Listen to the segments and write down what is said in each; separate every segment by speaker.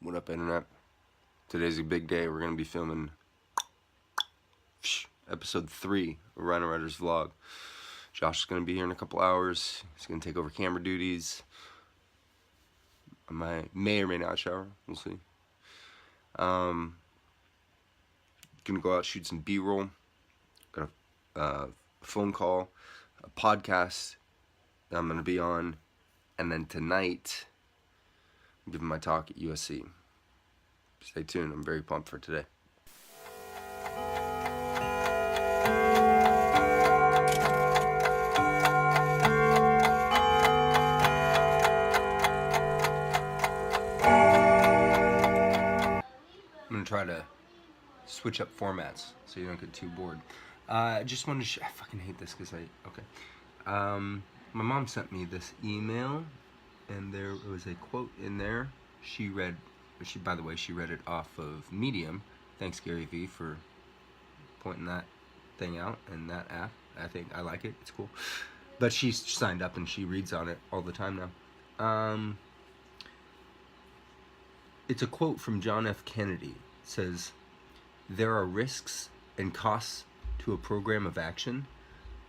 Speaker 1: What up, internet? Today's a big day. We're going to be filming episode 3 of RynoRyder's vlog. Josh is going to be here in a couple hours. He's going to take over camera duties. I may or may not shower. We'll see. Gonna go out, shoot some B-roll. Got a phone call, a podcast that I'm going to be on. And then tonight, I'm giving my talk at USC. Stay tuned. I'm very pumped for today. I'm going to try to switch up formats so you don't get too bored. I just wanted to I fucking hate this because my mom sent me this email and there was a quote in there. By the way, she read it off of Medium. Thanks, Gary V, for pointing that thing out and that app. I like it. It's cool. But she's signed up and she reads on it all the time now. It's a quote from John F. Kennedy. It says, "There are risks and costs to a program of action,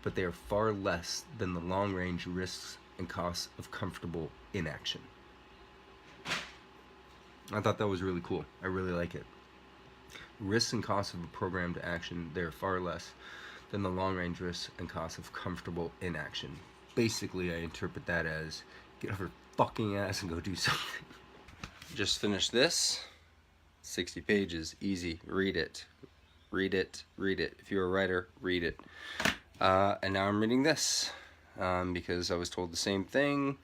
Speaker 1: but they are far less than the long-range risks and costs of comfortable inaction." I thought that was really cool. I really like it. Risks and costs of a program to action, they are far less than the long-range risks and costs of comfortable inaction. Basically, I interpret that as get off your fucking ass and go do something. Just finished this. 60 pages. Easy. Read it. Read it. Read it. If you're a writer, read it. And now I'm reading this because I was told the same thing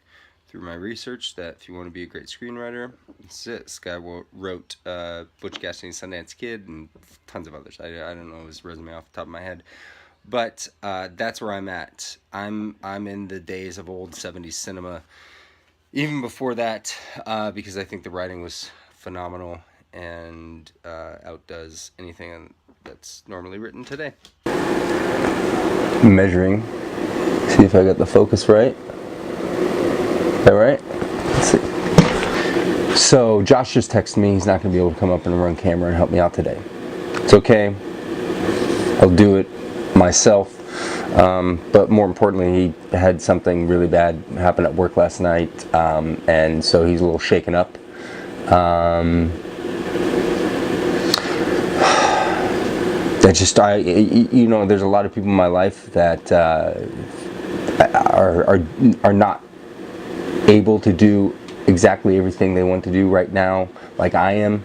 Speaker 1: through my research, that if you want to be a great screenwriter, this is it. This guy wrote Butch Cassidy and Sundance Kid and tons of others. I don't know his resume off the top of my head, but that's where I'm at. I'm in the days of old 70s cinema, even before that, because I think the writing was phenomenal and outdoes anything that's normally written today. Measuring, see if I got the focus right. Is that right? Let's see. So Josh just texted me. He's not going to be able to come up and run camera and help me out today. It's okay. I'll do it myself. But more importantly, he had something really bad happen at work last night, and so he's a little shaken up. You know, there's a lot of people in my life that are not able to do exactly everything they want to do right now, like I am,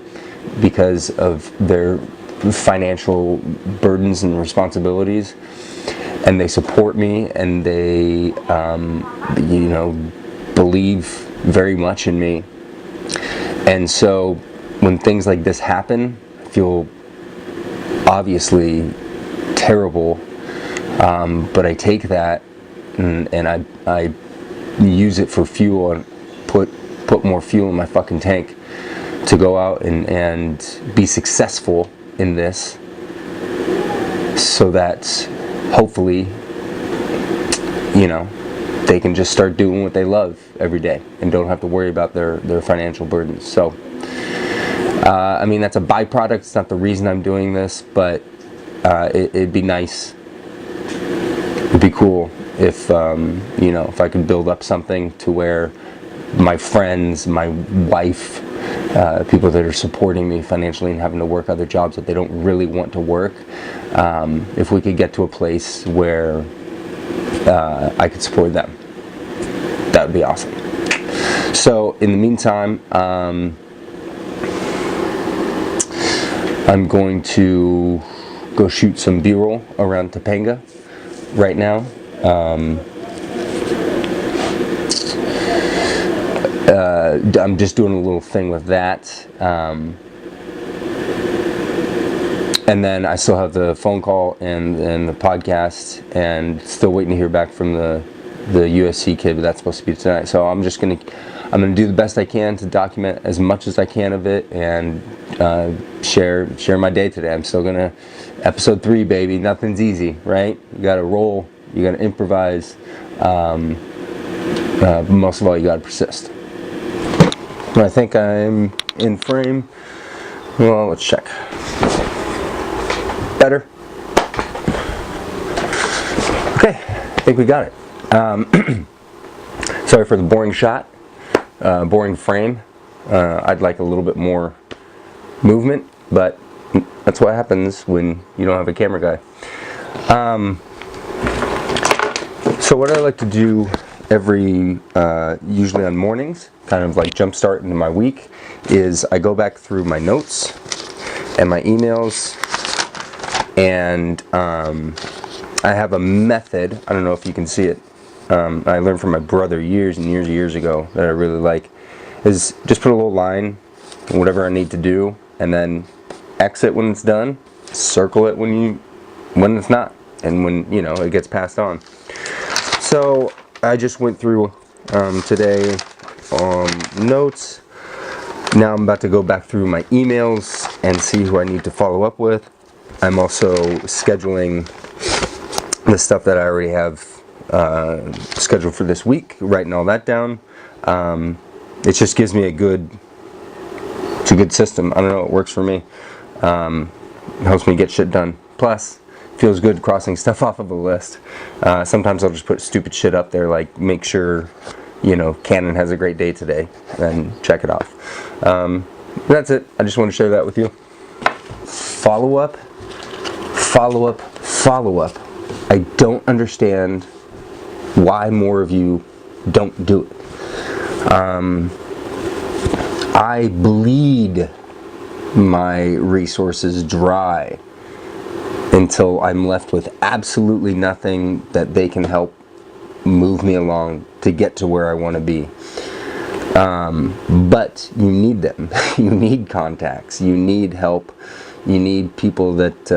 Speaker 1: because of their financial burdens and responsibilities, and they support me, and they you know, believe very much in me. And so when things like this happen, I feel obviously terrible, but I take that and I use it for fuel and put more fuel in my fucking tank to go out and be successful in this, so that hopefully, you know, they can just start doing what they love every day and don't have to worry about their financial burdens. So I mean, that's a byproduct. It's not the reason I'm doing this, but it'd be nice, it'd be cool if you know, if I could build up something to where my friends, my wife, people that are supporting me financially and having to work other jobs that they don't really want to work, if we could get to a place where I could support them, that would be awesome. So in the meantime, I'm going to go shoot some B-roll around Topanga right now. I'm just doing a little thing with that. And then I still have the phone call and the podcast, and still waiting to hear back from the USC kid, but that's supposed to be tonight. So I'm gonna do the best I can to document as much as I can of it, and share my day today. I'm still gonna, episode 3, baby. Nothing's easy, right? You gotta roll, you gotta improvise, most of all, you gotta persist. I think I'm in frame. Well, let's check. Better? Okay, I think we got it. Sorry for the boring shot, boring frame. I'd like a little bit more movement, but that's what happens when you don't have a camera guy. So what I like to do usually on mornings, kind of like jumpstart into my week, is I go back through my notes and my emails, and I have a method. I don't know if you can see it. I learned from my brother years and years ago that I really like, is just put a little line, whatever I need to do, and then exit when it's done, circle it when it's not, and when it gets passed on. So I just went through today notes. Now I'm about to go back through my emails and see who I need to follow up with. I'm also scheduling the stuff that I already have scheduled for this week, writing all that down. It just gives me it's a good system. I don't know, it works for me. It helps me get shit done. Plus, feels good crossing stuff off of a list. Sometimes I'll just put stupid shit up there, like make sure Canon has a great day today, and check it off. That's it. I just want to share that with you. Follow up. I don't understand why more of you don't do it. I bleed my resources dry until I'm left with absolutely nothing that they can help move me along to get to where I want to be. But you need them. You need contacts. You need help. You need people that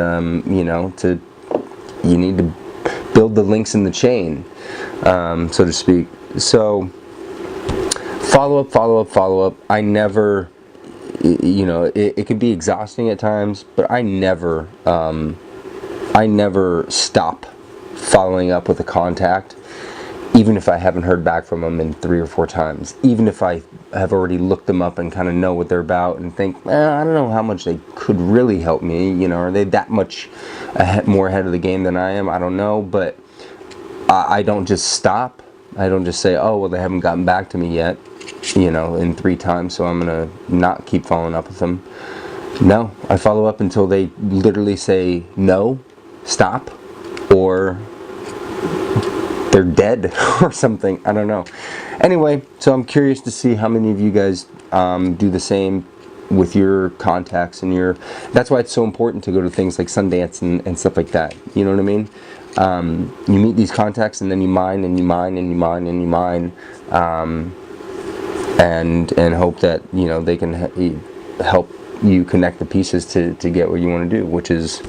Speaker 1: you need to build the links in the chain, so to speak. So follow up. I never, it can be exhausting at times, but I never stop following up with a contact, even if I haven't heard back from them in 3 or 4 times, even if I have already looked them up and kind of know what they're about and think, I don't know how much they could really help me, are they that much more ahead of the game than I am? I don't know, but I don't just stop. I don't just say, oh, well, they haven't gotten back to me yet, in 3 times, so I'm going to not keep following up with them. No, I follow up until they literally say no, stop, or they're dead or something. I don't know. Anyway, so I'm curious to see how many of you guys do the same with your contacts and that's why it's so important to go to things like Sundance and stuff like that. You know what I mean? You meet these contacts and then you mine and you mine and you mine and you mine, and hope that they can help you connect the pieces to get what you want to do, which is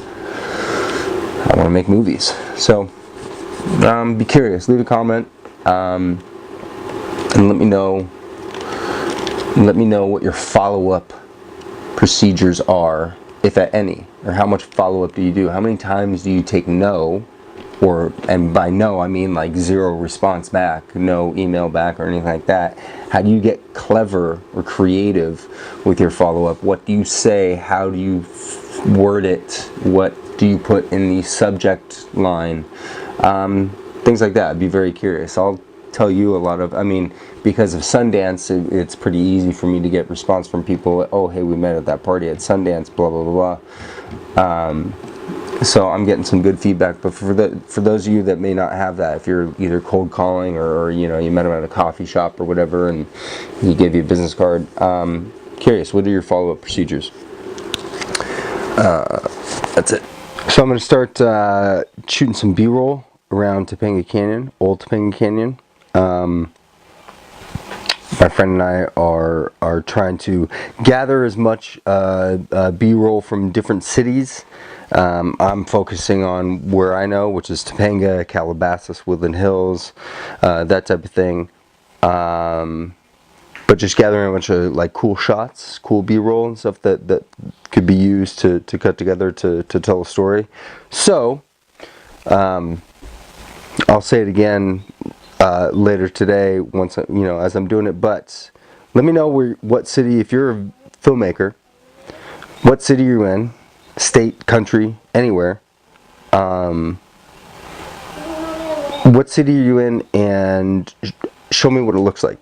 Speaker 1: I want to make movies. So be curious, leave a comment, and let me know what your follow-up procedures are, if at any, or how much follow-up do you do? How many times do you take no, and by no I mean like 0 response back, no email back or anything like that? How do you get clever or creative with your follow-up? What do you say? How do you word it? What do you put in the subject line? Things like that. I'd be very curious. I'll tell you a lot of, because of Sundance, it's pretty easy for me to get response from people. Oh, hey, we met at that party at Sundance, blah, blah, blah, blah. So I'm getting some good feedback. But for those of you that may not have that, if you're either cold calling or you met him at a coffee shop or whatever, and he gave you a business card, curious, what are your follow-up procedures? That's it. So I'm going to start shooting some B-roll around Topanga Canyon, old Topanga Canyon. My friend and I are trying to gather as much B-roll from different cities. I'm focusing on where I know, which is Topanga, Calabasas, Woodland Hills, that type of thing. But just gathering a bunch of like cool shots, cool B-roll and stuff that could be used to cut together to tell a story. So I'll say it again later today once as I'm doing it. But let me know what city, if you're Filmmaker. What city you're in, state, country, anywhere. What city are you in, and show me what it looks like.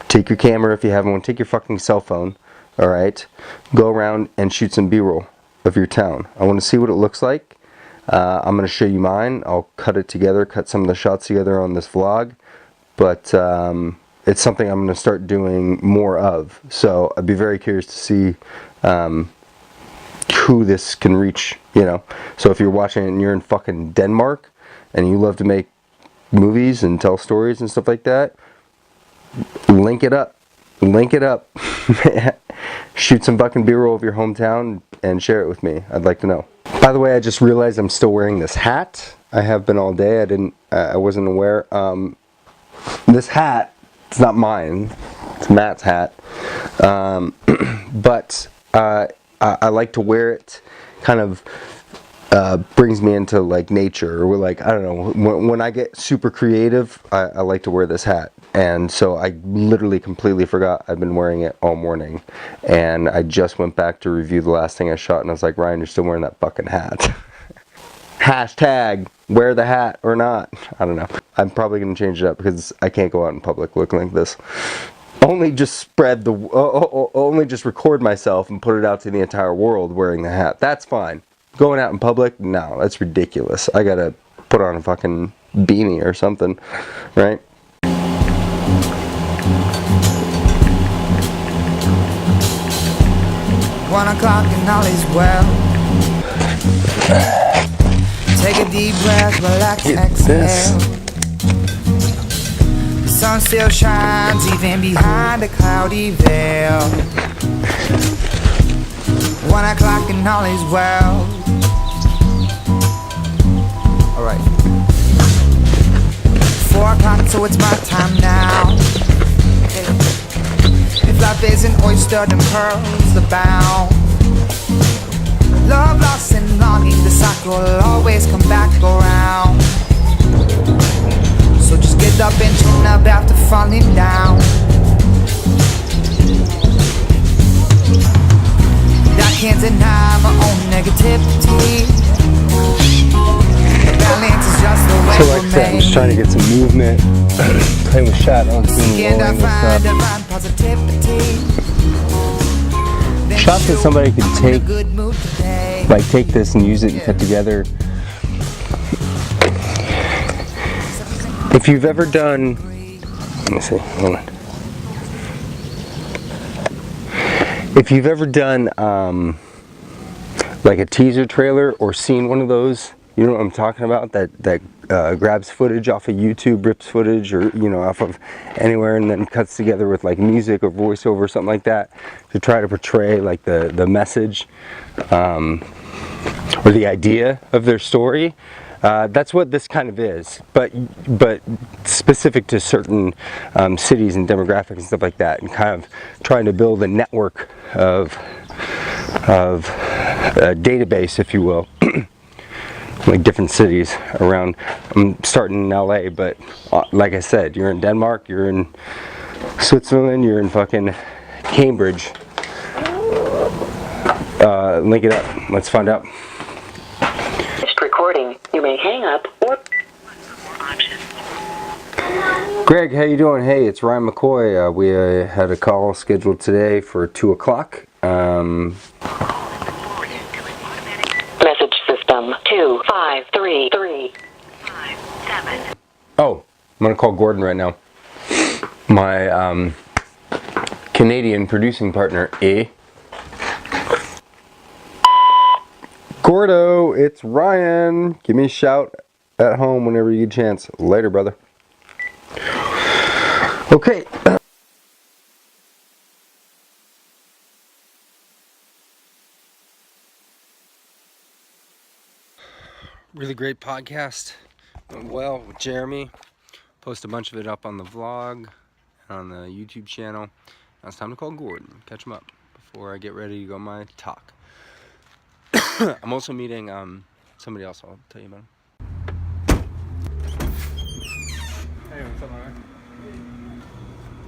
Speaker 1: Take your camera if you have one. Take your fucking cell phone. Alright? Go around and shoot some B-roll of your town. I want to see what it looks like. I'm going to show you mine. I'll cut it together, cut some of the shots together on this vlog. But it's something I'm going to start doing more of. So I'd be very curious to see who this can reach, you know. So if you're watching it and you're in fucking Denmark and you love to make movies and tell stories and stuff like that, link it up. Link it up. Shoot some fucking B-roll of your hometown and share it with me. I'd like to know. By the way, I just realized I'm still wearing this hat. I have been all day. I wasn't aware. This hat, it's not mine. It's Matt's hat. But I like to wear it. Kind of brings me into like nature, or like, I don't know, when I get super creative, I like to wear this hat. And so I literally completely forgot I've been wearing it all morning, and I just went back to review the last thing I shot, and I was like, Ryan, you're still wearing that fucking hat. Hashtag wear the hat or not. I don't know. I'm probably gonna change it up because I can't go out in public looking like this. Only just only just record myself and put it out to the entire world wearing the hat. That's fine. Going out in public, no, that's ridiculous. I gotta put on a fucking beanie or something, right?
Speaker 2: 1 o'clock and all is well. Take a deep breath, relax, exhale. The sun still shines even behind a cloudy veil. 1 o'clock and all is well. Alright. 4 o'clock, so it's my time now. If life is an oyster, then pearls abound. Love lost and longing, the cycle will always come back around. So just get up and turn up after falling down. I can't deny my own negativity. The balance is just the way
Speaker 1: so like I said, I'm just trying to get some movement. Playing with shadows, doing rolling and stuff. Shots that somebody could take, like take this and use it and cut together. If you've ever done, let me see, hold on. If you've ever done like a teaser trailer or seen one of those, you know what I'm talking about, that grabs footage off of YouTube, rips footage, or you know, off of anywhere, and then cuts together with like music or voiceover or something like that to try to portray like the message or the idea of their story. That's what this kind of is, but specific to certain cities and demographics and stuff like that, and kind of trying to build a network of a database, if you will. Like different cities around. I'm starting in LA, but like I said, you're in Denmark, you're in Switzerland, you're in fucking Cambridge. Link it up. Let's find out.
Speaker 3: Finished recording. You may hang up or
Speaker 1: Greg, how you doing? Hey, it's Ryan McCoy. We had a call scheduled today for 2 o'clock.
Speaker 3: message system 253357.
Speaker 1: Oh, I'm gonna call Gordon right now. My Canadian producing partner, Gordo, it's Ryan. Give me a shout at home whenever you get a chance. Later, brother. Okay. Really great podcast. Went well with Jeremy. Post a bunch of it up on the vlog and on the YouTube channel. Now it's time to call Gordon. Catch him up before I get ready to go on my talk. I'm also meeting somebody else. I'll tell you about him. Hey, what's up, man?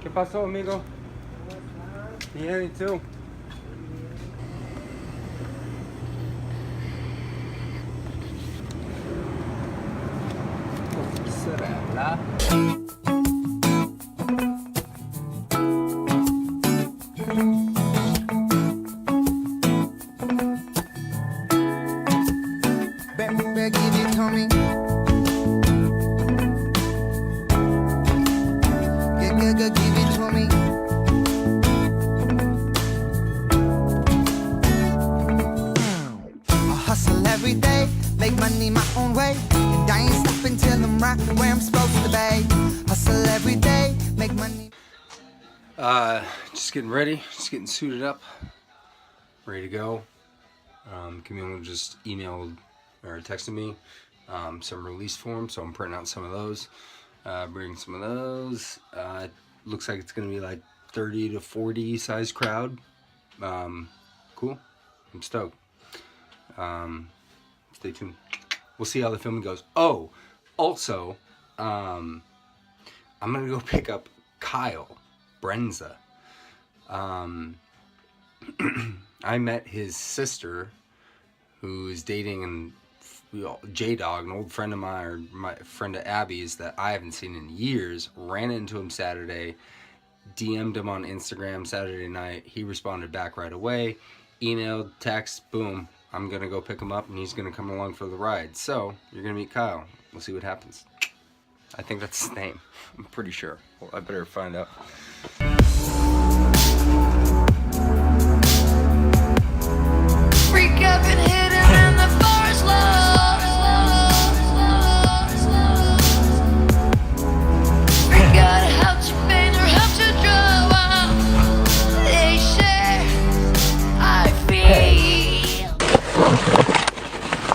Speaker 1: ¿Qué pasó, amigo? Bien, ¿y tú?
Speaker 2: Baby, give it to me. Give it to me. I hustle every day, make money my own way, and I ain't stopping till I'm right where I'm supposed to be. Hustle every day, make money.
Speaker 1: Just getting ready, just getting suited up, ready to go. Camille just emailed or texted me some release forms, so I'm printing out some of those, bringing some of those. Looks like it's gonna be like 30 to 40 size crowd. Cool, I'm stoked. Stay tuned. We'll see how the filming goes. Oh, also, I'm gonna go pick up Kyle Brenza. I met his sister, who is dating J-Dog, an old friend of mine, or my friend of Abby's that I haven't seen in years. Ran into him Saturday, DM'd him on Instagram Saturday night. He responded back right away, emailed, text, boom. I'm gonna go pick him up, and he's gonna come along for the ride. So you're gonna meet Kyle. We'll see what happens. I think that's his name. I'm pretty sure. Well, I better find out.
Speaker 4: Freak up and hit him in the forest low. Freak out, help you paint or help you draw. They share, I feel.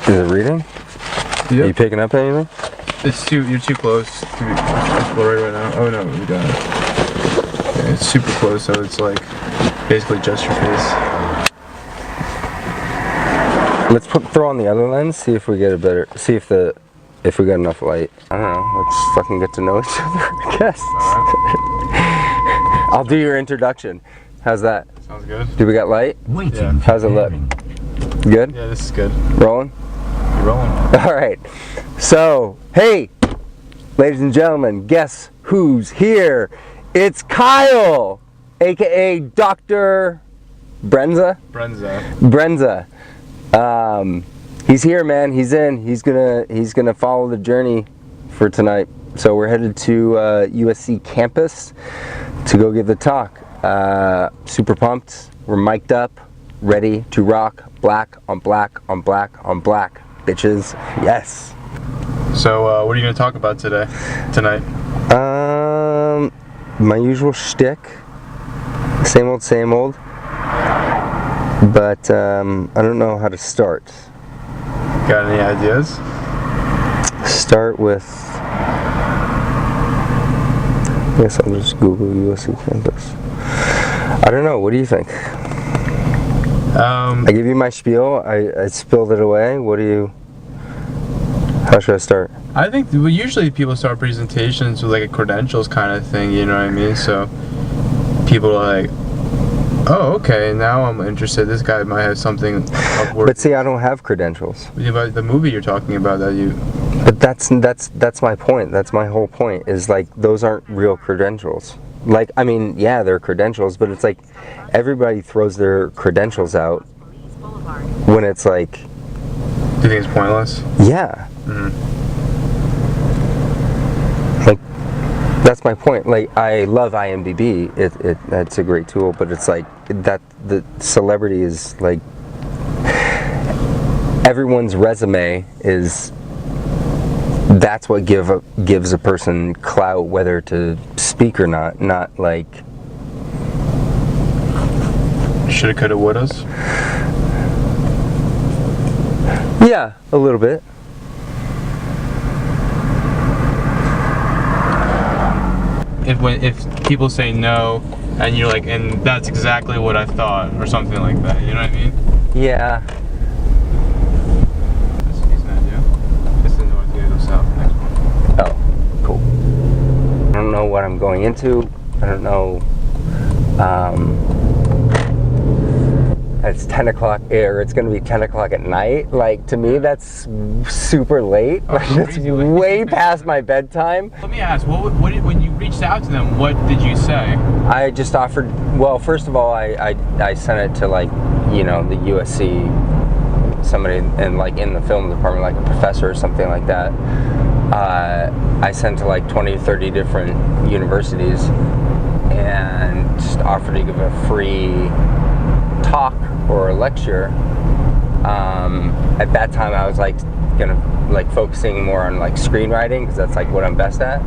Speaker 1: Is it reading?
Speaker 5: Yep.
Speaker 1: Are you picking up anything?
Speaker 5: You're too close to be right now. Oh no, we got it. Yeah, it's super close, so it's like basically just your face.
Speaker 1: Let's throw on the other lens, see if we get a better, if we got enough light. I don't know, let's fucking get to know each other, I guess. I'll do your introduction. How's that?
Speaker 5: Sounds good.
Speaker 1: Do we got light?
Speaker 5: Yeah.
Speaker 1: How's it look? Good?
Speaker 5: Yeah, this is good.
Speaker 1: Rolling?
Speaker 5: You're rolling.
Speaker 1: Alright, so, hey, ladies and gentlemen, guess who's here? It's Kyle, aka Dr. Brenza. He's here, man. He's in. He's gonna follow the journey for tonight. So we're headed to USC campus to go give the talk. Super pumped. We're mic'd up, ready to rock. Black on black on black on black, bitches. Yes.
Speaker 5: So, what are you gonna talk about tonight?
Speaker 1: My usual shtick. Same old, same old. But I don't know how to start.
Speaker 5: Got any ideas?
Speaker 1: Start with, I guess I'll just Google USC campus. I don't know, what do you think? I give you my spiel, I spilled it away. How should I start?
Speaker 5: I think usually people start presentations with like a credentials kind of thing, you know what I mean? So people are like, oh, okay, now I'm interested. This guy might have something upward.
Speaker 1: But see, I don't have credentials.
Speaker 5: About the movie you're talking about that you...
Speaker 1: But that's my point. That's my whole point, is like, those aren't real credentials. Like, I mean, yeah, they're credentials, but it's like, everybody throws their credentials out when it's like...
Speaker 5: Do you think it's pointless?
Speaker 1: Yeah.
Speaker 5: Mm-hmm.
Speaker 1: Like, that's my point. Like, I love IMDb. It's a great tool, but it's like that the celebrity is like everyone's resume is. That's what gives a person clout, whether to speak or not. Not like
Speaker 5: shoulda, coulda, wouldas.
Speaker 1: Yeah, a little bit.
Speaker 5: If people say no, and you're like, and that's exactly what I thought, or something like that, you know what I mean?
Speaker 1: Yeah.
Speaker 5: That's a decent idea. This is north, you go south, next one.
Speaker 1: Oh, cool. I don't know what I'm going into. I don't know. it's 10 o'clock, or it's gonna be 10 o'clock at night. Like, to me, that's super late. Like, that's way past my bedtime.
Speaker 5: Let me ask, when you reached out to them, what did you say?
Speaker 1: I just offered, well, first of all, I sent it to, like, you know, the USC, somebody in the film department, like a professor or something like that. I sent to like 20 or 30 different universities and just offered to give a free talk or a lecture. At that time I was like focusing more on like screenwriting, because that's like what I'm best at.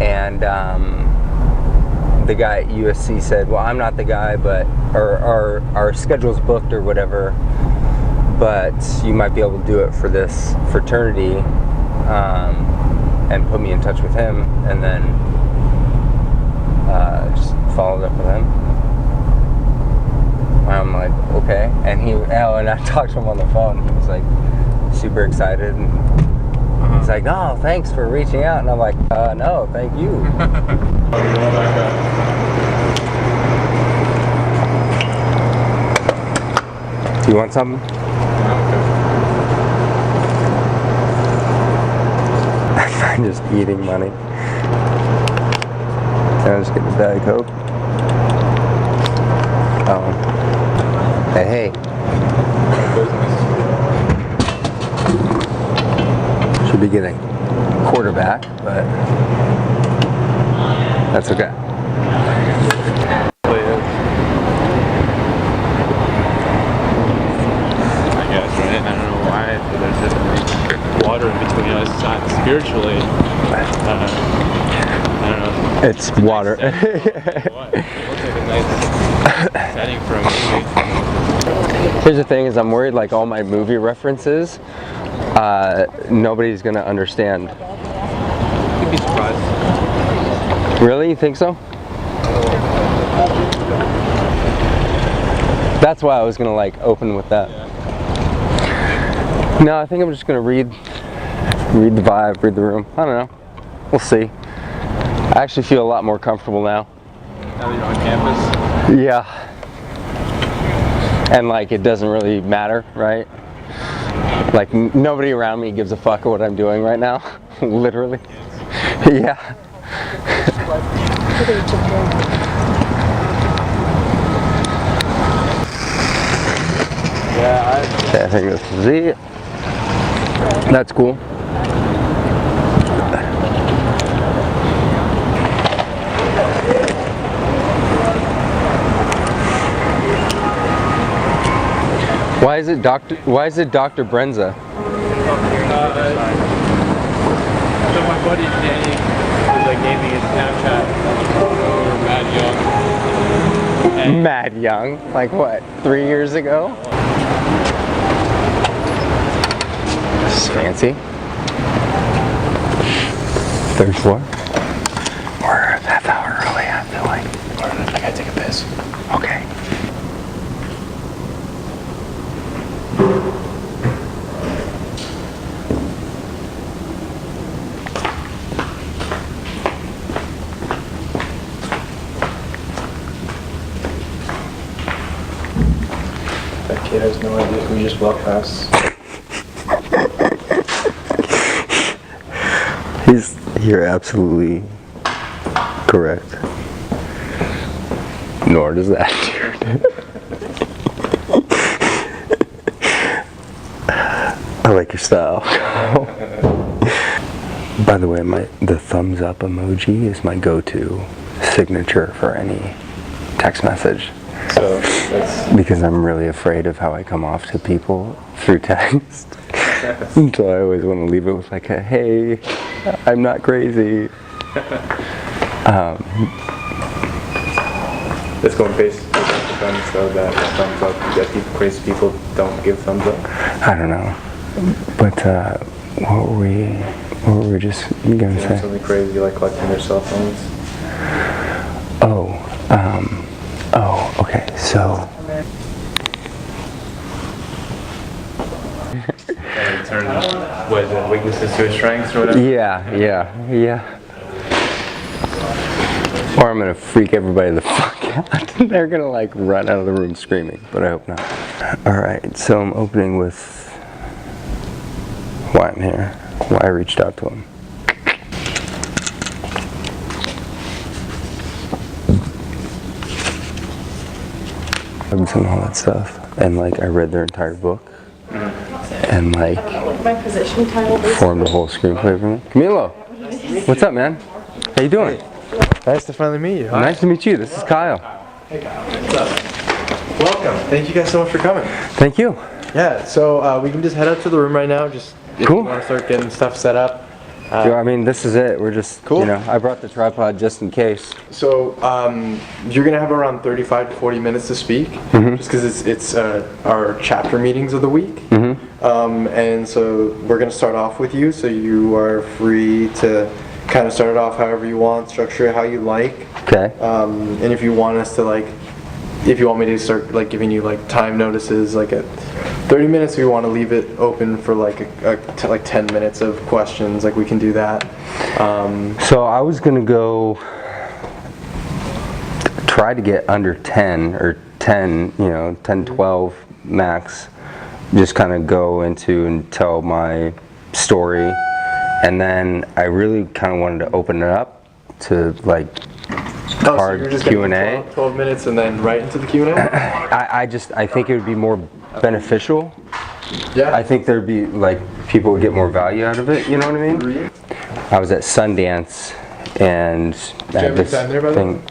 Speaker 1: And the guy at USC said, well, I'm not the guy, but our schedule's booked or whatever, but you might be able to do it for this fraternity, and put me in touch with him, and then just followed up with him. I'm like, okay. And and I talked to him on the phone. He was like super excited, and he's like, no, thanks for reaching out. And I'm like, no, thank you. Do you want something? I'm just eating money. Can I just get the Diet Coke? Oh. Hey. Should be getting quarterback, but that's okay.
Speaker 5: Water in between us, spiritually. I don't know.
Speaker 1: It's water.
Speaker 5: It looks like a nice setting for a movie.
Speaker 1: Here's the thing: is I'm worried like all my movie references, nobody's gonna understand.
Speaker 5: You'd be surprised.
Speaker 1: Really? You think so? That's why I was gonna like open with that.
Speaker 5: Yeah.
Speaker 1: No, I think I'm just gonna read the vibe, read the room. I don't know. We'll see. I actually feel a lot more comfortable now.
Speaker 5: Now that you're on campus?
Speaker 1: Yeah. And like, it doesn't really matter, right? Like, nobody around me gives a fuck what I'm doing right now. Literally. Yeah.
Speaker 5: Yeah,
Speaker 1: I think this is it. That's cool. Why is it Dr. Brenza?
Speaker 5: So my buddy Danny was like gave me a Snapchat for Mad Young.
Speaker 1: Mad Young? Like what, 3 years ago? This is fancy. 3rd floor. We're a half hour early, I feel like.
Speaker 5: I gotta take a piss.
Speaker 1: Okay.
Speaker 5: That kid has no idea who just walked past.
Speaker 1: You're absolutely correct. Nor does that dude. I like your style. By the way, the thumbs up emoji is my go-to signature for any text message.
Speaker 5: So that's
Speaker 1: Because I'm really afraid of how I come off to people through text. So I always want to leave it with like a, hey, I'm not crazy.
Speaker 5: Let's go on Facebook so that thumbs up. That crazy people don't give thumbs up.
Speaker 1: I don't know. But what were we just gonna say?
Speaker 5: Something crazy like collecting their cell phones.
Speaker 1: Okay, so
Speaker 5: And turn what is it, weaknesses to a strengths or whatever?
Speaker 1: yeah. Or I'm gonna freak everybody the fuck out. They're gonna like run out of the room screaming, but I hope not. All right, so I'm opening with why I'm here, why I reached out to him. And all that stuff, and like I read their entire book, and like formed a whole screenplay for me. Camilo, what's up, man? How you doing?
Speaker 6: Nice to finally meet you. Hi.
Speaker 1: Nice to meet you. This is Kyle.
Speaker 6: Hey Kyle. What's up? Welcome. Thank you guys so much for coming.
Speaker 1: Thank you.
Speaker 6: Yeah, so we can just head up to the room right now. Just if
Speaker 1: Cool.
Speaker 6: you want to start getting stuff set up.
Speaker 1: I mean, this is it. We're just,
Speaker 6: Cool.
Speaker 1: you know, I brought the tripod just in case.
Speaker 6: So you're gonna have around 35 to 40 minutes to speak, just because it's our chapter meetings of the week. And so we're gonna start off with you. So you are free to kind of start it off however you want, structure it how you like.
Speaker 1: Okay.
Speaker 6: And if you want us to like, if you want me to start like giving you like time notices like at 30 minutes, if you want to leave it open for like like 10 minutes of questions, like we can do that.
Speaker 1: So I was gonna go try to get under 10 or 10, you know, 10, 12 max. Just kind of go into and tell my story, and then I really kind of wanted to open it up to like hard
Speaker 6: so you're just
Speaker 1: Q&A.
Speaker 6: 12 minutes and then right into the Q&A?
Speaker 1: I think it would be more beneficial.
Speaker 6: Yeah.
Speaker 1: I think there'd be like people would get more value out of it. You know what I mean? I was at Sundance, and
Speaker 6: you have any time there, by the way?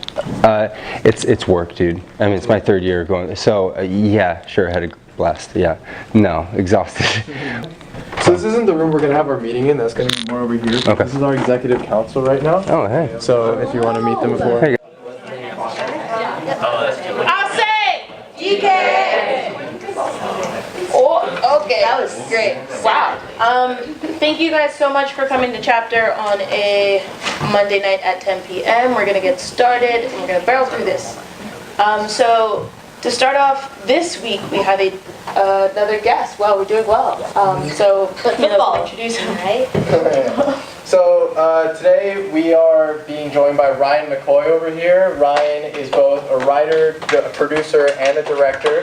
Speaker 1: It's work, dude. I mean, it's my third year going. So yeah, sure, I had a blast. Yeah, no, exhausted.
Speaker 6: So this isn't the room we're going to have our meeting in. That's going to be more over here.
Speaker 1: Okay.
Speaker 6: This is our executive council right now.
Speaker 1: Oh, hey.
Speaker 6: So if you want to meet them before.
Speaker 1: Hey.
Speaker 7: I'll say DK. Oh, okay, that was great. Wow. Thank you guys so much for coming to chapter on a Monday night at 10 p.m. We're gonna get started and we're gonna barrel through this. So to start off this week, we have another guest. Wow, we're doing well. So Camilo, introduce him, right?
Speaker 6: So today we are being joined by Ryan McCoy over here. Ryan is both a writer, a producer, and a director.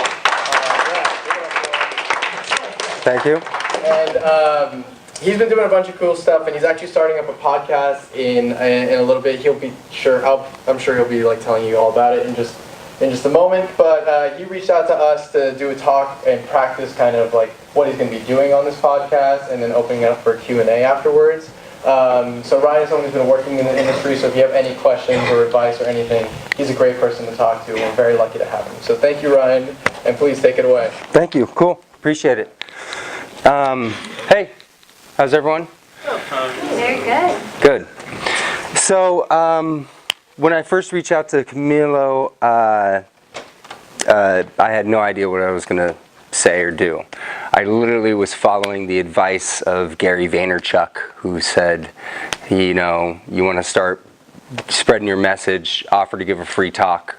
Speaker 1: Thank you.
Speaker 6: And he's been doing a bunch of cool stuff, and he's actually starting up a podcast in a little bit. He'll be sure. I'm sure he'll be like telling you all about it in just a moment. But he reached out to us to do a talk and practice kind of like what he's going to be doing on this podcast, and then opening it up for Q&A afterwards. So Ryan is someone who's been working in the industry, so if you have any questions or advice or anything, he's a great person to talk to. We're very lucky to have him. So thank you, Ryan, and please take it away.
Speaker 1: Thank you. Cool. Appreciate it. Hey, how's everyone?
Speaker 7: Very good.
Speaker 1: Good. So when I first reached out to Camilo, I had no idea what I was going to say or do. I literally was following the advice of Gary Vaynerchuk, who said, you know, you want to start spreading your message, offer to give a free talk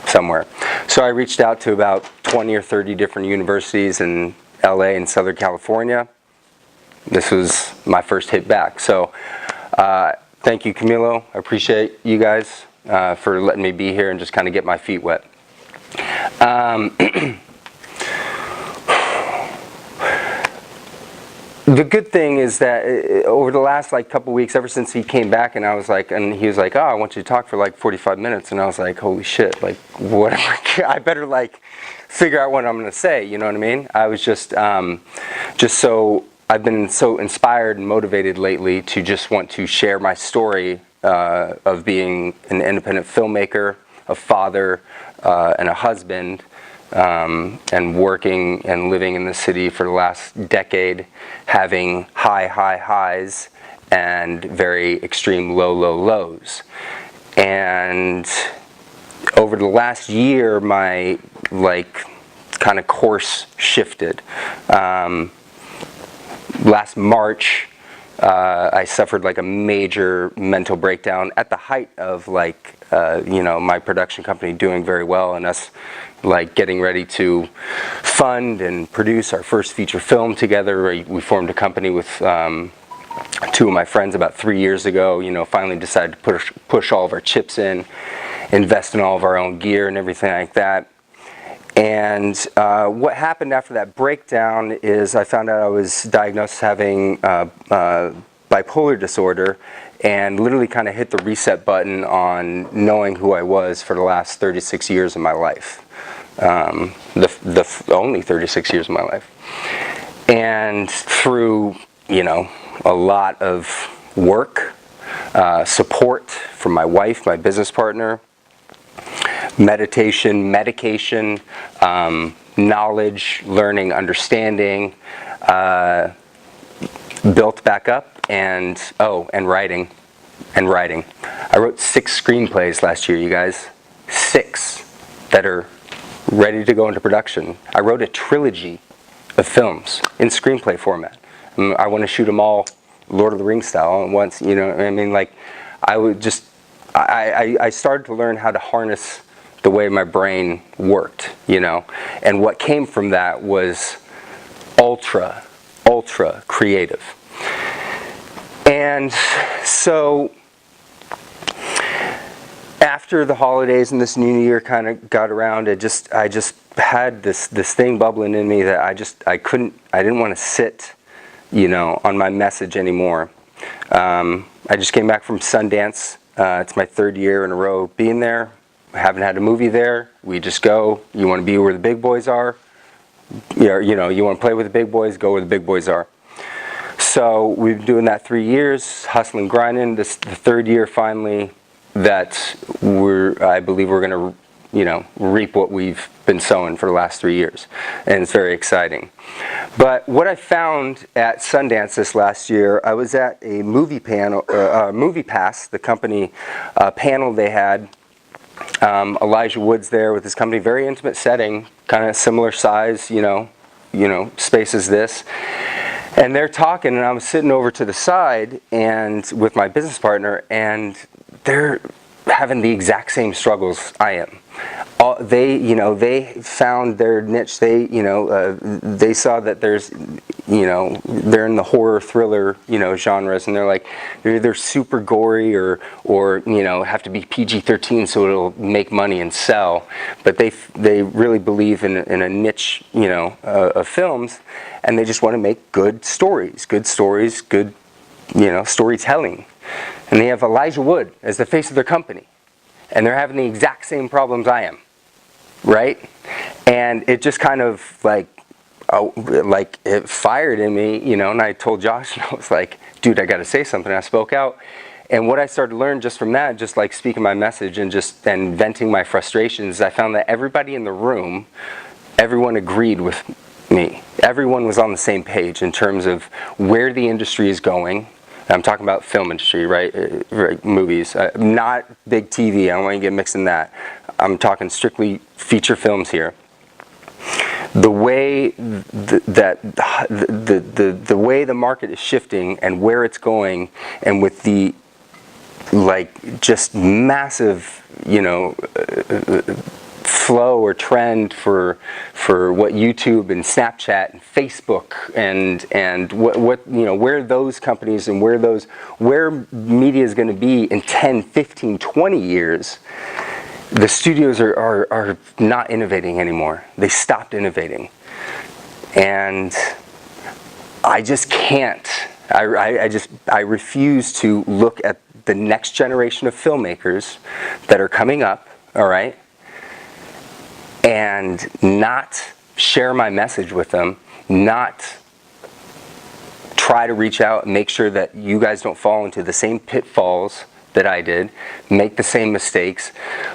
Speaker 1: somewhere. So I reached out to about 20 or 30 different universities in LA and Southern California. This was my first hit back. So thank you, Camilo. I appreciate you guys for letting me be here and just kind of get my feet wet. The good thing is that over the last like couple weeks, ever since he came back, and I was like, and he was like, oh, I want you to talk for like 45 minutes, and I was like, holy shit, like what? I better like figure out what I'm gonna say. You know what I mean? I was just so I've been so inspired and motivated lately to just want to share my story of being an independent filmmaker, a father, and a husband. And working and living in the city for the last decade, having high highs and very extreme low lows. And over the last year, my like kind of course shifted. Last March, I suffered like a major mental breakdown at the height of like you know, my production company doing very well and us like getting ready to fund and produce our first feature film together. We formed a company with two of my friends about 3 years ago. You know, finally decided to push all of our chips in, invest in all of our own gear and everything like that. And what happened after that breakdown is I found out I was diagnosed as having bipolar disorder, and literally kind of hit the reset button on knowing who I was for the last 36 years of my life. The only 36 years of my life. And through, you know, a lot of work, support from my wife, my business partner, meditation, medication, knowledge, learning, understanding, built back up, and writing. I wrote 6 screenplays last year, you guys. 6 that are ready to go into production. I wrote a trilogy of films in screenplay format. I want to shoot them all Lord of the Rings style all at once, you know. I mean, like, I started to learn how to harness the way my brain worked, you know. And what came from that was ultra creative. And so after the holidays and this new year kind of got around, I just had this thing bubbling in me that I didn't want to sit, you know, on my message anymore. I just came back from Sundance. It's my 3rd year in a row being there. I haven't had a movie there. We just go. You want to be where the big boys are. You know, you want to play with the big boys, go where the big boys are. So we've been doing that 3 years, hustling, grinding. This is the 3rd year finally that I believe we're going to, you know, reap what we've been sowing for the last 3 years, and it's very exciting. But what I found at Sundance this last year, I was at a movie panel, Movie Pass, the company panel they had. Elijah Wood's there with his company, very intimate setting, kind of similar size, you know, space as this. And they're talking, and I was sitting over to the side and with my business partner, and they're having the exact same struggles I am. They found their niche. They saw that there's, they're in the horror thriller, genres, and they're like, they're super gory or have to be PG-13 so it'll make money and sell. But they really believe in a niche, of films, and they just want to make good stories, good storytelling. And they have Elijah Wood as the face of their company. And they're having the exact same problems I am, right? And it just kind of it fired in me, and I told Josh, and I was like, dude, I got to say something. I spoke out. And what I started to learn just from that, just like speaking my message and venting my frustrations, I found that everybody in the room, everyone agreed with me. Everyone was on the same page in terms of where the industry is going. I'm talking about film industry, right? Movies, not big TV. I don't want to get mixed in that. I'm talking strictly feature films here. The way the way the market is shifting and where it's going, and with the just massive, flow or trend for what YouTube and Snapchat and Facebook and what where those companies and where media is going to be in 10, 15, 20 years. The studios are not innovating anymore. They stopped innovating. And I just can't. I refuse to look at the next generation of filmmakers that are coming up, all right, and not share my message with them, not try to reach out and make sure that you guys don't fall into the same pitfalls that I did, make the same mistakes,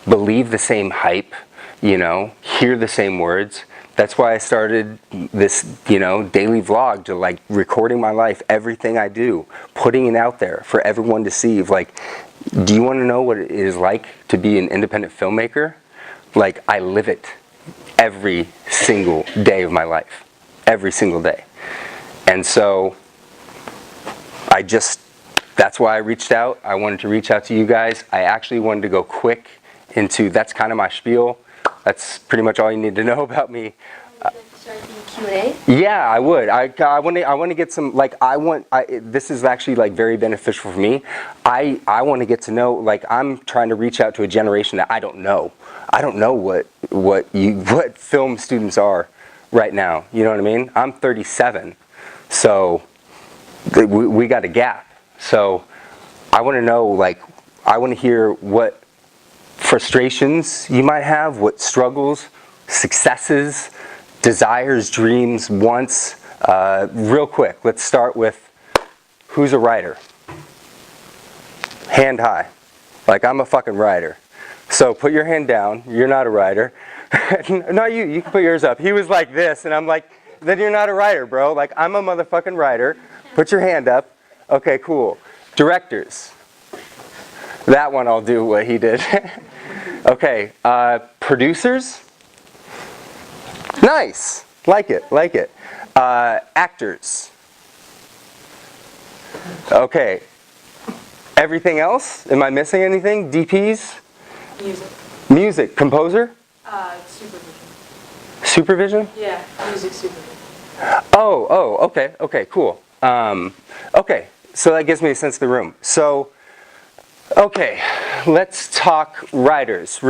Speaker 1: believe the same hype, hear the same words. That's why I started this, daily vlog, to recording my life, everything I do, putting it out there for everyone to see. Do you want to know what it is like to be an independent filmmaker? I live it every single day of my life. Every single day. And so that's why I reached out. I wanted to reach out to you guys. I actually wanted to go quick into, that's kind of my spiel. That's pretty much all you need to know about me.
Speaker 8: Start the Q&A?
Speaker 1: Yeah, I would. I want to get some, like, this is actually, like, very beneficial for me. I want to get to know, like, I'm trying to reach out to a generation that I don't know. I don't know what film students are right now. You know what I mean? I'm 37, so we got a gap. So I want to know, like, I want to hear what frustrations you might have, what struggles, successes, desires, dreams, wants. Real quick, let's start with who's a writer? Hand high. Like, I'm a fucking writer. So put your hand down. You're not a writer. Not you. You can put yours up. He was like this, and I'm like, then you're not a writer, bro. Like, I'm a motherfucking writer. Put your hand up. Okay, cool. Directors. That one I'll do what he did. Okay, producers. Nice. Like it. Actors. Okay. Everything else? Am I missing anything? DPs? Music. Composer?
Speaker 9: Supervision.
Speaker 1: Supervision?
Speaker 9: Yeah, music supervision.
Speaker 1: Oh, okay, cool. Okay, so that gives me a sense of the room. So, okay, let's talk writers.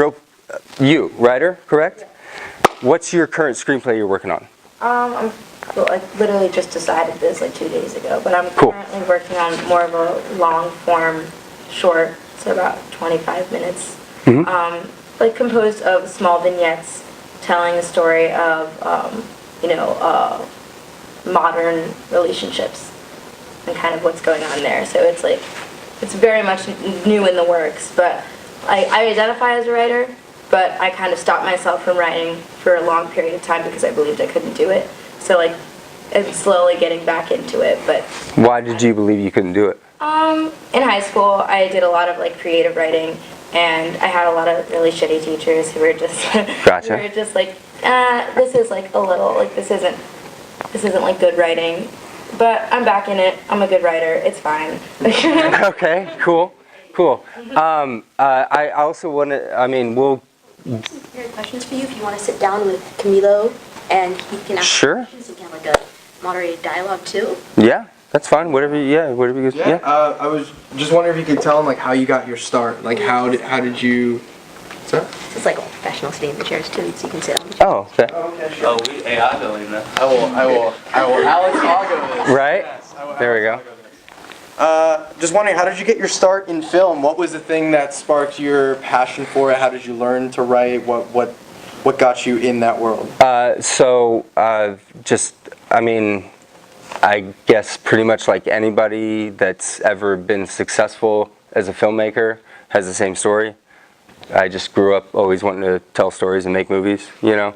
Speaker 1: You, writer, correct? What's your current screenplay you're working on?
Speaker 8: I literally just decided this like 2 days ago, but I'm
Speaker 1: Cool.
Speaker 8: currently working on more of a long form short, so about 25 minutes. Like composed of small vignettes telling the story of, modern relationships and kind of what's going on there. So it's like, it's very much new in the works, but I identify as a writer, but I kind of stopped myself from writing for a long period of time because I believed I couldn't do it. So like, I'm slowly getting back into it, but...
Speaker 1: Why did you believe you couldn't do it?
Speaker 8: In high school, I did a lot of like creative writing, and I had a lot of really shitty teachers who were just...
Speaker 1: Gotcha.
Speaker 8: who were just like, this is like a little, like this isn't like good writing. But I'm back in it. I'm a good writer. It's fine.
Speaker 1: Okay, cool. I also want to, we'll...
Speaker 10: Here are questions for you if you want to sit down with Camilo and he can ask questions. You can have like a moderated dialogue too.
Speaker 1: Yeah, that's fine. Whatever you guys...
Speaker 6: Yeah. I was just wondering if you could tell him like how you got your start. Like how did you... What's that?
Speaker 10: It's like all professional sitting in the chairs too, so you can sit on the
Speaker 1: Oh, okay.
Speaker 6: Okay, sure.
Speaker 11: Oh, I'll go in there.
Speaker 6: I will. Alex, I'll go this.
Speaker 1: Right? There we go.
Speaker 6: Just wondering, how did you get your start in film? What was the thing that sparked your passion for it? How did you learn to write? What got you in that world?
Speaker 1: I guess pretty much like anybody that's ever been successful as a filmmaker has the same story. I just grew up always wanting to tell stories and make movies, you know.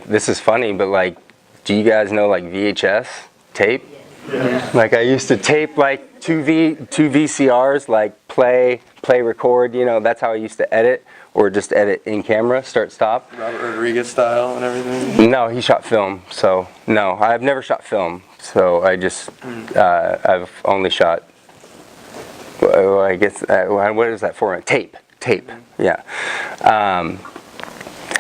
Speaker 1: This is funny, but like, do you guys know like VHS tape? Yeah. Like I used to tape like two VCRs, like play, record, you know, that's how I used to edit, or just edit in camera, start, stop.
Speaker 6: Robert Rodriguez style and everything?
Speaker 1: No, he shot film, so no, I've never shot film, so I just, I've only shot, well, I guess, what is that for? Tape, yeah.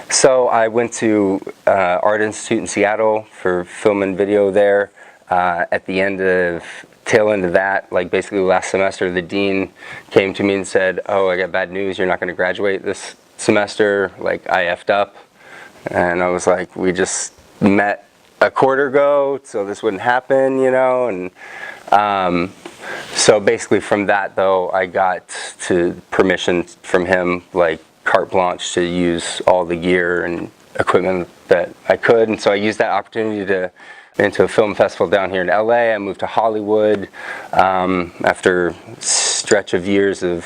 Speaker 1: So I went to Art Institute in Seattle for film and video there. At the tail end of that, like basically last semester, the dean came to me and said, "Oh, I got bad news. You're not going to graduate this semester." Like I effed up, and I was like, "We just met a quarter ago, so this wouldn't happen," you know. And so basically from that, though, I got permission from him, like carte blanche, to use all the gear and equipment that I could, and so I used that opportunity to into a film festival down here in LA. I moved to Hollywood after a stretch of years of,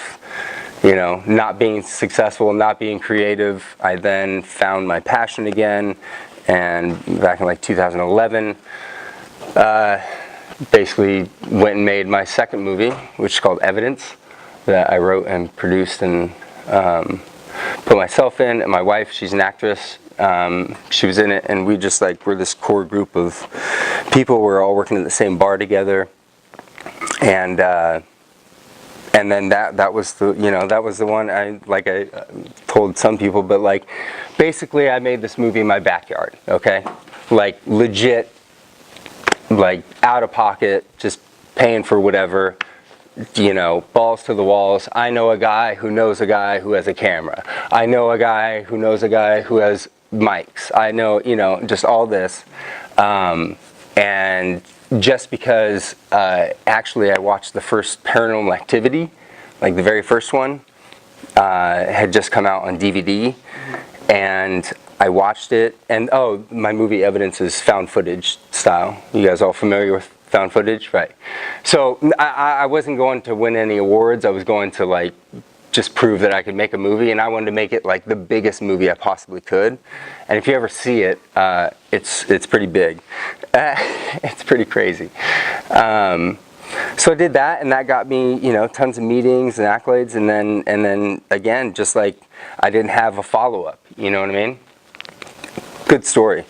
Speaker 1: you know, not being successful, not being creative. I then found my passion again, and back in like 2011, basically went and made my second movie, which is called Evidence, that I wrote and produced and put myself in, and my wife, she's an actress. She was in it, and we just like, we're this core group of people. We're all working at the same bar together, and and then that was the one I told some people, but like basically I made this movie in my backyard, okay, like legit, like out of pocket, just paying for whatever, balls to the walls. I know a guy who knows a guy who has a camera. I know a guy who knows a guy who has mics. I know, just all this. And just because actually I watched the first Paranormal Activity, like the very first one, had just come out on DVD, and I watched it, and my movie Evidence is found footage style. You guys all familiar with found footage? Right. So I wasn't going to win any awards. I was going to like just prove that I could make a movie, and I wanted to make it like the biggest movie I possibly could. And if you ever see it, it's pretty big. It's pretty crazy. So I did that, and that got me, tons of meetings and accolades, and then again, just like I didn't have a follow-up. You know what I mean? Good story.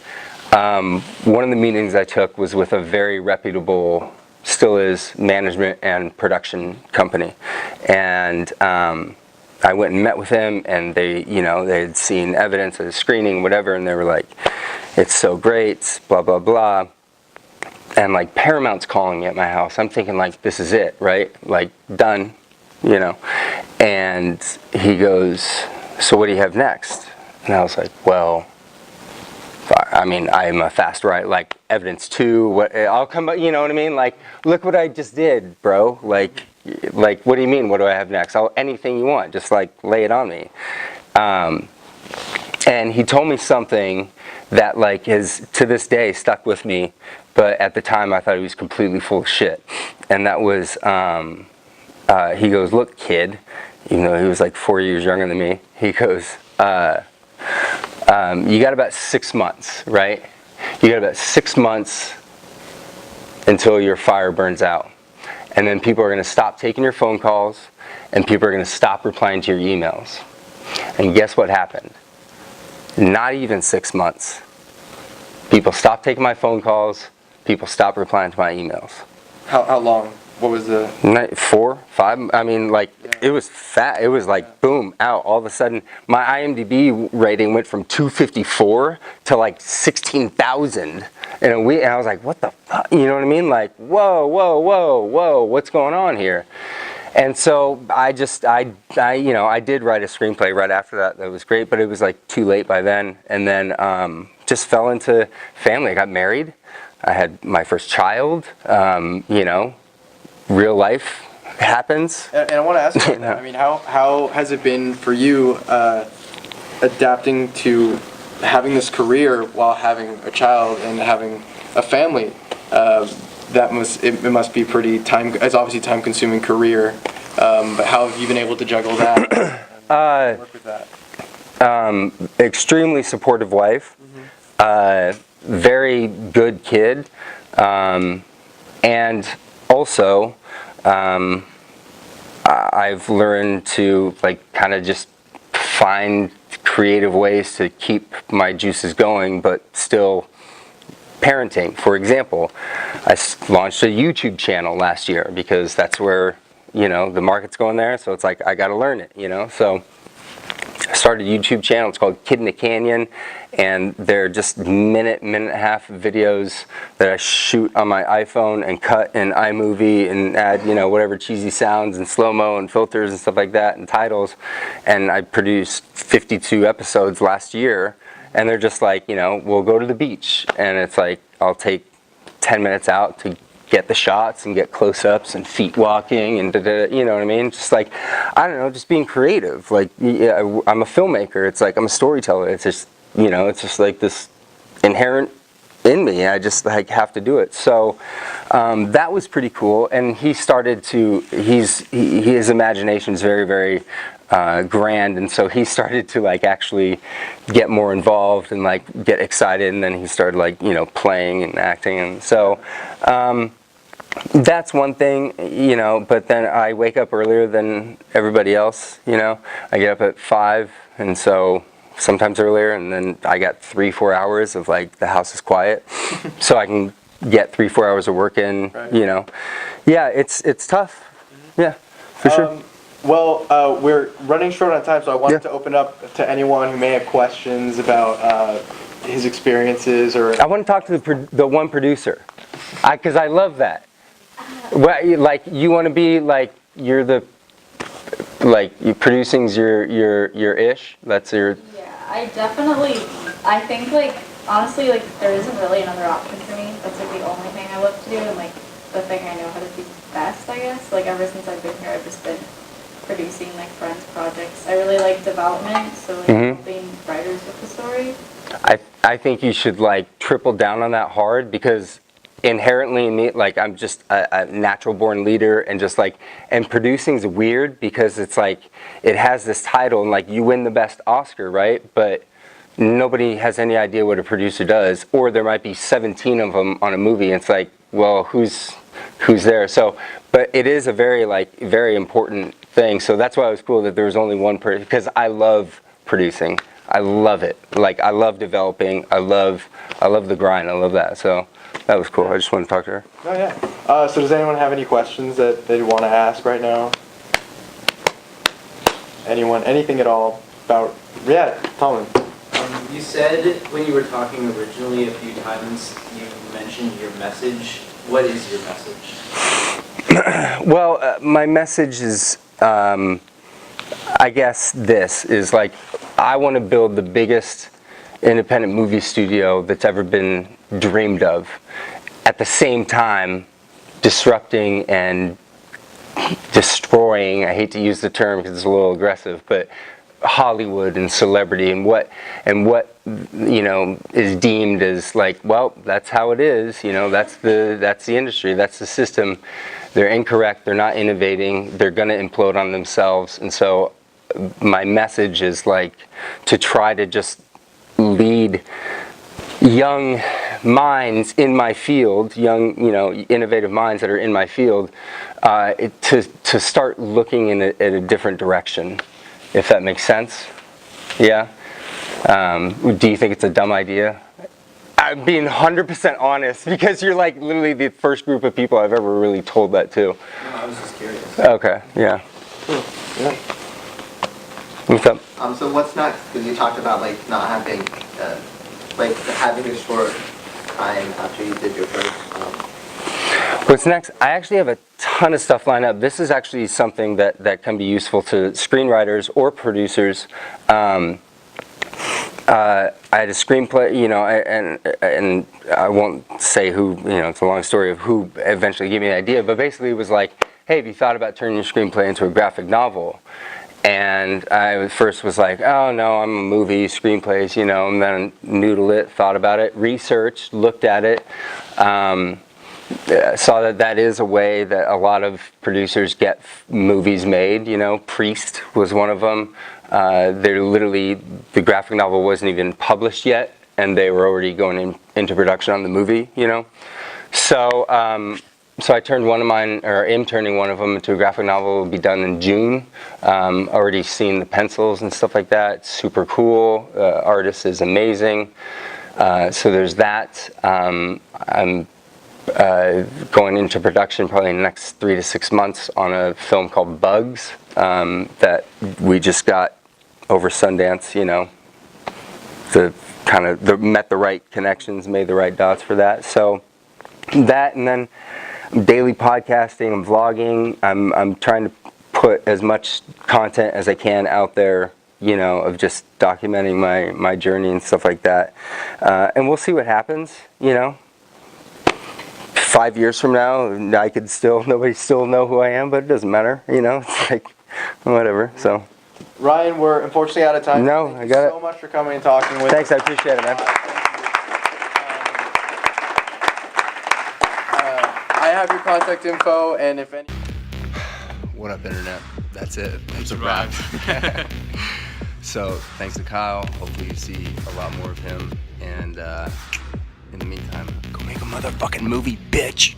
Speaker 1: One of the meetings I took was with a very reputable, still is, management and production company, and I went and met with him, and they had seen evidence of the screening, whatever, and they were like, "It's so great, blah blah blah." And like Paramount's calling me at my house. I'm thinking like, this is it, right? Like done, And he goes, "So what do you have next?" And I was like, "Well, I mean, I'm a fast writer, like Evidence 2, I'll come, you know what I mean? Like, look what I just did, bro. Like, what do you mean, what do I have next? Anything you want, just like lay it on me." And he told me something that like has to this day stuck with me, but at the time I thought he was completely full of shit. And that was, he goes, "Look, kid," even though he was like 4 years younger than me, he goes, "You got about 6 months, right? You got about 6 months until your fire burns out. And then people are going to stop taking your phone calls, and people are going to stop replying to your emails." And guess what happened? Not even 6 months. People stopped taking my phone calls. People stopped replying to my emails.
Speaker 6: How long? What was the...
Speaker 1: 4, 5, I mean, like, it was fat. It was like, boom, out. All of a sudden, my IMDb rating went from 254 to like 16,000 in a week. And I was like, what the fuck? You know what I mean? Like, whoa, what's going on here? And so I did write a screenplay right after that. That was great, but it was like too late by then. And then just fell into family. I got married. I had my first child, real life happens.
Speaker 6: And I want to ask you that. I mean, how has it been for you adapting to having this career while having a child and having a family? It must be pretty it's obviously time-consuming career, but how have you been able to juggle that and work with that?
Speaker 1: Extremely supportive wife, very good kid, and also I've learned to like kind of just find creative ways to keep my juices going, but still parenting. For example, I launched a YouTube channel last year because that's where the market's going there. So it's like I got to learn it. So I started a YouTube channel. It's called Kid in the Canyon, and they're just minute and a half videos that I shoot on my iPhone and cut in iMovie and add whatever cheesy sounds and slow-mo and filters and stuff like that and titles. And I produced 52 episodes last year, and they're just like, we'll go to the beach, and it's like I'll take 10 minutes out to get the shots and get close-ups and feet walking and you know what I mean? Just like, I don't know, just being creative. Like, I'm a filmmaker. It's like I'm a storyteller. It's just, it's just like this inherent in me. I just like have to do it. So that was pretty cool. And he started to, his imagination is very, very grand, and so he started to like actually get more involved and like get excited, and then he started like playing and acting, and so that's one thing, but then I wake up earlier than everybody else. I get up at 5, and so sometimes earlier, and then I got 3-4 hours of like the house is quiet, so I can get 3-4 hours of work in. Right. Yeah, it's tough. Yeah. for sure.
Speaker 6: Well, we're running short on time, so I wanted to open up to anyone who may have questions about his experiences or.
Speaker 1: I want to talk to the one producer, because I love that. Like you want to be like you're the producing's your ish. That's your.
Speaker 11: Yeah, I think like honestly like there isn't really another option for me. That's like the only thing I love to do and like the thing I know how to do best, I guess. Like ever since I've been here, I've just been producing like friends' projects. I really like development, so like helping writers with the story.
Speaker 1: I think you should like triple down on that hard, because inherently in me, like I'm just a natural born leader, and just like, and producing's weird because it's like it has this title and like you win the best Oscar, right? But nobody has any idea what a producer does, or there might be 17 of them on a movie. And it's like, well, who's there? So, but it is a very important thing. So that's why it was cool that there was only one person, because I love producing. I love it. Like I love developing. I love the grind. I love that. So that was cool. I just wanted to talk to her.
Speaker 6: Oh yeah. So does anyone have any questions that they want to ask right now? Anyone? Anything at all about? Yeah, Tomlin.
Speaker 12: You said when you were talking originally a few times, you mentioned your message. What is your message?
Speaker 1: Well, my message is, I guess this is like, I want to build the biggest independent movie studio that's ever been dreamed of. At the same time, disrupting and destroying, I hate to use the term because it's a little aggressive, but Hollywood and celebrity and what you know is deemed as like, well, that's how it is, you know, that's the industry, that's the system. They're incorrect, they're not innovating, they're going to implode on themselves. And so my message is like to try to just lead young minds in my field, young, you know, innovative minds that are in my field, to start looking in a different direction. If that makes sense. Yeah? Do you think it's a dumb idea? I'm being 100% honest, because you're like literally the first group of people I've ever really told that to.
Speaker 12: No, I was just curious.
Speaker 1: Okay, yeah.
Speaker 6: Cool. Yeah.
Speaker 1: What's up?
Speaker 12: So what's next? Because you talked about like not having, like having a short time after you did your first.
Speaker 1: What's next? I actually have a ton of stuff lined up. This is actually something that can be useful to screenwriters or producers. I had a screenplay, you know, and I won't say who, you know, it's a long story of who eventually gave me the idea, but basically it was like, hey, have you thought about turning your screenplay into a graphic novel? And I first was like, oh no, I'm a movie, screenplays, you know, and then noodled it, thought about it, researched, looked at it, saw that is a way that a lot of producers get movies made, you know. Priest was one of them. They're literally, the graphic novel wasn't even published yet, and they were already going into production on the movie, you know. So, so I turned one of mine, or am turning one of them into a graphic novel. It'll be done in June. Already seen the pencils and stuff like that. It's super cool. Artist is amazing. So there's that. I'm going into production probably in the next 3 to 6 months on a film called Bugs that we just got over Sundance, you know, met the right connections, made the right dots for that. So that, and then daily podcasting, I'm vlogging, I'm trying to put as much content as I can out there, you know, of just documenting my journey and stuff like that. And we'll see what happens, you know. 5 years from now, nobody still know who I am, but it doesn't matter, you know. It's like, whatever. So,
Speaker 6: Ryan, we're unfortunately out of time.
Speaker 1: No,
Speaker 6: Thank
Speaker 1: I got
Speaker 6: you
Speaker 1: it.
Speaker 6: so much for coming and talking with us.
Speaker 1: Thanks, I appreciate it, man.
Speaker 6: I have your contact info, and if any.
Speaker 1: What up, internet? That's it. That's a wrap. So, thanks to Kyle. Hopefully you see a lot more of him. And in the meantime, go make a motherfucking movie, bitch!